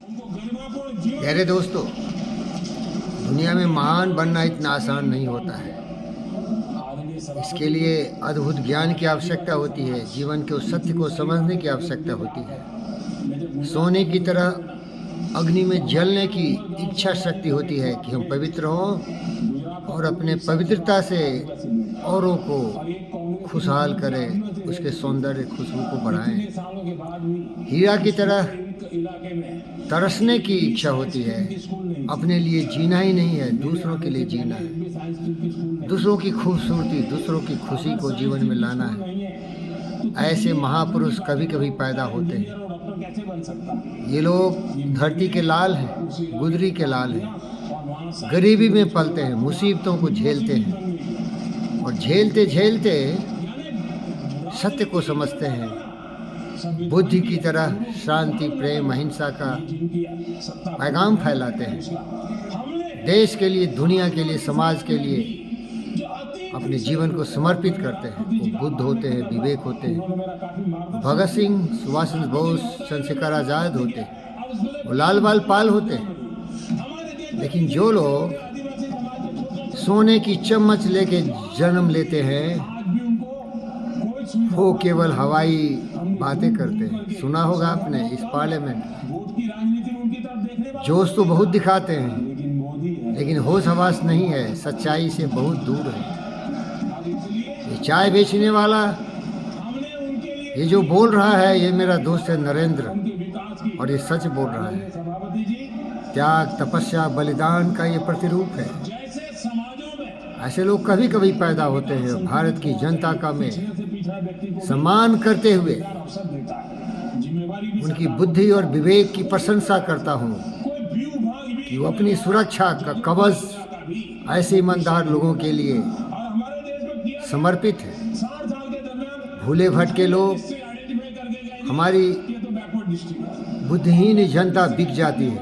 प्यारे दोस्तों, दुनिया में महान बनना इतना आसान नहीं होता है। इसके लिए अद्भुत ज्ञान की आवश्यकता होती है, जीवन के उस सत्य को समझने की आवश्यकता होती है। सोने की तरह अग्नि में जलने की इच्छा शक्ति होती है कि हम पवित्र हों और अपने पवित्रता से औरों को खुशहाल करें, उसके सौंदर्य खुशबू को बढ़ाएं। हीरा की तरह तरसने की इच्छा होती है। अपने लिए जीना ही नहीं है, दूसरों के लिए जीना है। दूसरों की खूबसूरती, दूसरों की खुशी को जीवन में लाना है। ऐसे महापुरुष कभी कभी पैदा होते हैं। ये लोग धरती के लाल हैं, गुदरी के लाल हैं। गरीबी में पलते हैं, मुसीबतों को झेलते हैं और झेलते झेलते सत्य को समझते हैं। बुद्धि की तरह शांति, प्रेम, अहिंसा का पैगाम फैलाते हैं। देश के लिए, दुनिया के लिए, समाज के लिए अपने जीवन को समर्पित करते हैं। वो बुद्ध होते हैं, विवेक होते हैं, भगत सिंह, सुभाष चंद्र बोस, चंद्रशेखर आज़ाद होते हैं, वो लाल बाल पाल होते हैं। लेकिन जो लोग सोने की चम्मच लेके जन्म लेते हैं, वो केवल हवाई बातें करते हैं। सुना होगा आपने इस पार्लियामेंट जोश तो बहुत दिखाते हैं, लेकिन होश हवास नहीं है, सच्चाई से बहुत दूर है। ये चाय बेचने वाला, ये जो बोल रहा है, ये मेरा दोस्त है नरेंद्र, और ये सच बोल रहा है। त्याग, तपस्या, बलिदान का ये प्रतिरूप है। ऐसे लोग कभी कभी पैदा होते हैं। भारत की जनता का मैं सम्मान करते हुए उनकी बुद्धि और विवेक की प्रशंसा करता हूँ कि वो अपनी सुरक्षा का कवच ऐसे ईमानदार लोगों के लिए समर्पित है। भूले भटके लोग, हमारी बुद्धिहीन जनता बिक जाती है।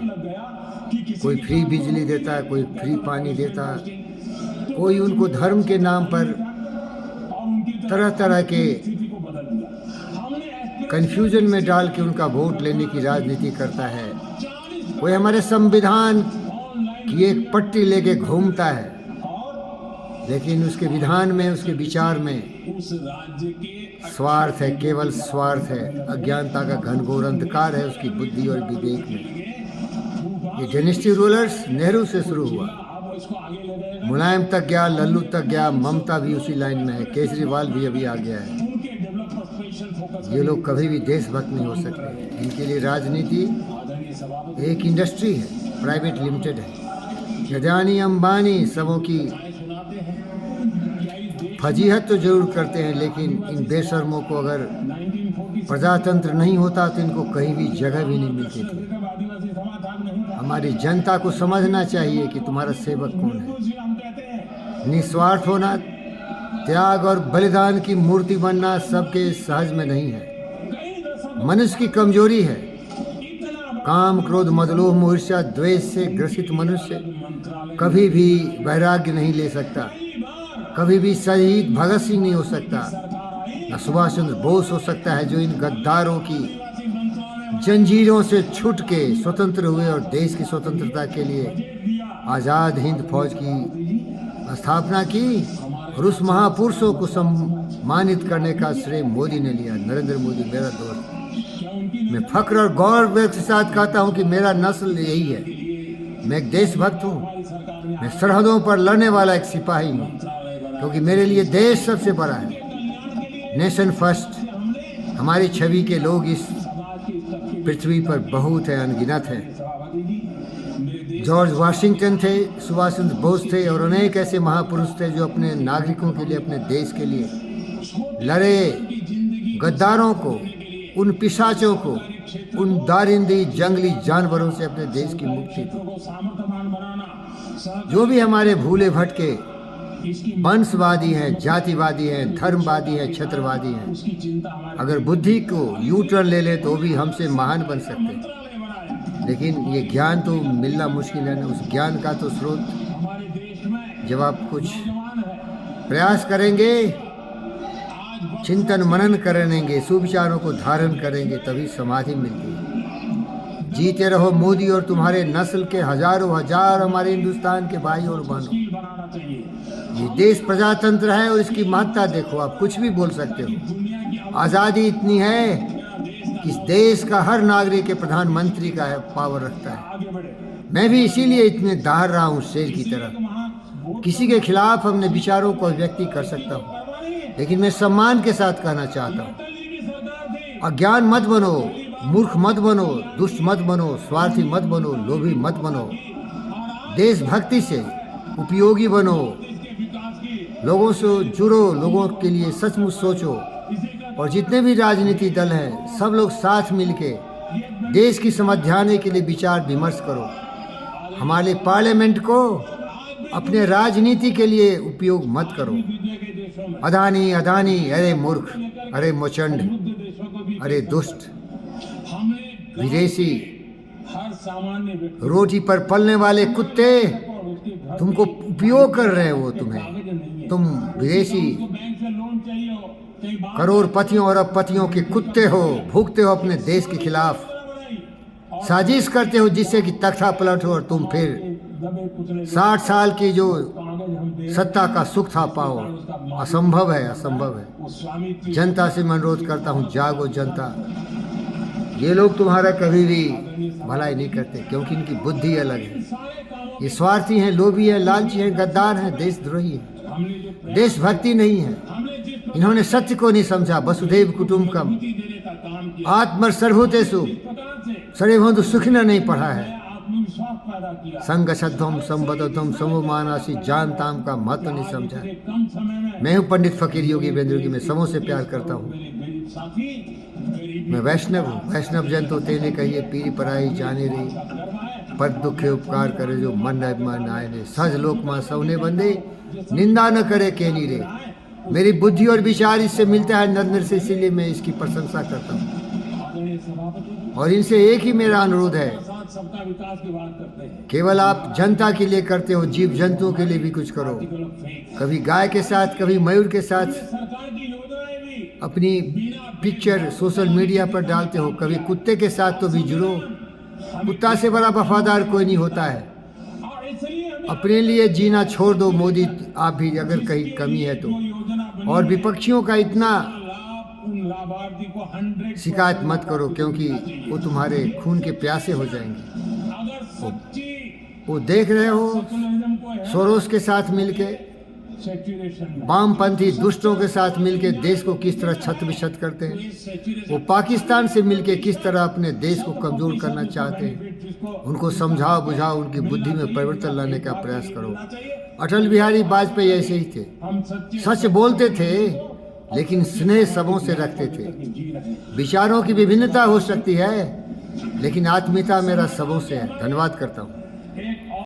कोई फ्री बिजली देता है, कोई फ्री पानी देता है, कोई उनको धर्म के नाम पर तरह तरह के कन्फ्यूजन में डाल के उनका वोट लेने की राजनीति करता है। कोई हमारे संविधान की एक पट्टी लेके घूमता है, लेकिन उसके विधान में, उसके विचार में स्वार्थ है, केवल स्वार्थ है। अज्ञानता का घनघोर अंधकार है उसकी बुद्धि और विवेक में। ये डायनेस्टी रूलर्स नेहरू से शुरू हुआ, मुलायम तक गया, लल्लू तक गया, ममता भी उसी लाइन में है, केजरीवाल भी अभी आ गया है। ये लोग कभी भी देशभक्त नहीं हो सकते। इनके लिए राजनीति एक इंडस्ट्री है, प्राइवेट लिमिटेड है। अदानी, अंबानी सबों की फजीहत तो जरूर करते हैं, लेकिन इन बेशर्मों को अगर प्रजातंत्र नहीं होता तो इनको कहीं भी जगह भी नहीं मिलती थी। हमारी जनता को समझना चाहिए कि तुम्हारा सेवक कौन है। निस्वार्थ होना, त्याग और बलिदान की मूर्ति बनना सबके सहज में नहीं है। मनुष्य की कमजोरी है। काम, क्रोध, मदलोह, मोह, ईर्ष्या, द्वेष से ग्रसित मनुष्य कभी भी वैराग्य नहीं ले सकता, कभी भी शहीद भगत सिंह नहीं हो सकता, न सुभाष चंद्र बोस हो सकता है, जो इन गद्दारों की जंजीरों से छूट के स्वतंत्र हुए और देश की स्वतंत्रता के लिए आज़ाद हिंद फौज की स्थापना की। और उस महापुरुषों को सम्मानित करने का श्रेय मोदी ने लिया, नरेंद्र मोदी मेरा दोस्त। मैं फख्र और गौरव के साथ कहता हूँ कि मेरा नस्ल यही है। मैं एक देशभक्त हूँ। मैं सरहदों पर लड़ने वाला एक सिपाही हूँ, क्योंकि मेरे लिए देश सबसे बड़ा है। नेशन फर्स्ट हमारी छवि के लोग इस पृथ्वी पर बहुत है, अनगिनत है। जॉर्ज वाशिंगटन थे, सुभाष चंद्र बोस थे और अनेक ऐसे महापुरुष थे जो अपने नागरिकों के लिए, अपने देश के लिए लड़े। गद्दारों को, उन पिशाचों को, उन दारिंदी जंगली जानवरों से अपने देश की मुक्ति दी। जो भी हमारे भूले भटके वंशवादी हैं, जातिवादी हैं, धर्मवादी हैं, क्षेत्रवादी हैं, अगर बुद्धि को यू टर्न ले ले तो भी हमसे महान बन सकते हैं। लेकिन ये ज्ञान तो मिलना मुश्किल है ना। उस ज्ञान का तो स्रोत जब आप कुछ प्रयास करेंगे, चिंतन मनन करेंगे, सुविचारों को धारण करेंगे, तभी समाधि मिलती है। जीते रहो मोदी और तुम्हारे नस्ल के हजारों हजार हमारे हिंदुस्तान के भाई और बहनों। ये देश प्रजातंत्र है और इसकी महत्ता देखो, आप कुछ भी बोल सकते हो। आज़ादी इतनी है कि इस देश का हर नागरिक के प्रधानमंत्री का पावर रखता है। मैं भी इसीलिए इतने दहाड़ रहा हूँ शेर की तरह। किसी के खिलाफ अपने विचारों को अभिव्यक्ति कर सकता हूँ, लेकिन मैं सम्मान के साथ कहना चाहता हूँ, अज्ञान मत बनो, मूर्ख मत बनो, दुष्ट मत बनो, स्वार्थी मत बनो, लोभी मत बनो। देशभक्ति से उपयोगी बनो, लोगों से जुड़ो, लोगों के लिए सचमुच सोचो। और जितने भी राजनीतिक दल हैं सब लोग साथ मिलके देश की समझाने के लिए विचार विमर्श करो। हमारे पार्लियामेंट को अपने राजनीति के लिए उपयोग मत करो। अदानी अदानी, अरे मूर्ख, अरे मोचंड, अरे दुष्ट, विदेशी, रोटी पर पलने वाले कुत्ते तुमको उपयोग कर रहे हो। तुम विदेशी करोड़पतियों और अरबपतियों के कुत्ते हो, भूखते हो अपने देश के खिलाफ, साजिश करते हो जिससे कि तख्ता पलट हो और तुम फिर 60 साल की जो सत्ता का सुख था पाओ। असंभव है, असंभव है। जनता से मैं अनुरोध करता हूँ, जागो जनता। ये लोग तुम्हारा कभी भी भलाई नहीं करते, क्योंकि इनकी बुद्धि अलग है। ये स्वार्थी हैं, लोभी हैं, लालची हैं, गद्दार हैं, देशद्रोही हैं, देशभक्ति नहीं है। इन्होंने सत्य को नहीं समझा। वसुधैव कुटुंबकम, आत्म सर्वभूतेषु सर्वभूत सुखिनः नहीं पढ़ा है। संगशध्वम संबद्धम समोमानासी जानताम का महत्व नहीं समझा है। मैं हूँ पंडित फकीर योगी वेंद्र योगी, मैं समों से प्यार करता हूँ। मैं वैष्णव हूँ। वैष्णव जन तो तेने कहिए, पीरी पराई जाने रही, पर दुखे उपकार करे जो मन मन आए रे। सहज लोक माँ सवने बंदे, निंदा न करे केनी रे। मेरी बुद्धि और विचार इससे मिलता है नरेंद्र से, इसीलिए मैं इसकी प्रशंसा करता हूँ। और इनसे एक ही मेरा अनुरोध है, केवल आप जनता के लिए करते हो, जीव जंतुओं के लिए भी कुछ करो। कभी गाय के साथ, कभी मयूर के साथ अपनी पिक्चर सोशल मीडिया पर डालते हो, कभी कुत्ते के साथ तो भी जुड़ो। कुत्ता से बड़ा वफादार कोई नहीं होता है। अपने लिए जीना छोड़ दो मोदी, आप भी अगर कहीं कमी है तो। और विपक्षियों का इतना शिकायत मत करो, क्योंकि वो तुम्हारे खून के प्यासे हो जाएंगे। वो देख रहे हो सोरोस के साथ मिलके, वामपंथी दुष्टों के साथ मिलके देश को किस तरह छत विछत करते हैं। वो पाकिस्तान से मिलके किस तरह अपने देश को कमजोर करना चाहते हैं। उनको समझाओ बुझाओ, उनकी बुद्धि में परिवर्तन लाने का प्रयास करो। अटल बिहारी वाजपेयी ऐसे ही थे, सच बोलते थे लेकिन स्नेह सबों से रखते थे। विचारों की विभिन्नता हो सकती है, लेकिन आत्मीयता मेरा सबों से है। धन्यवाद करता हूँ।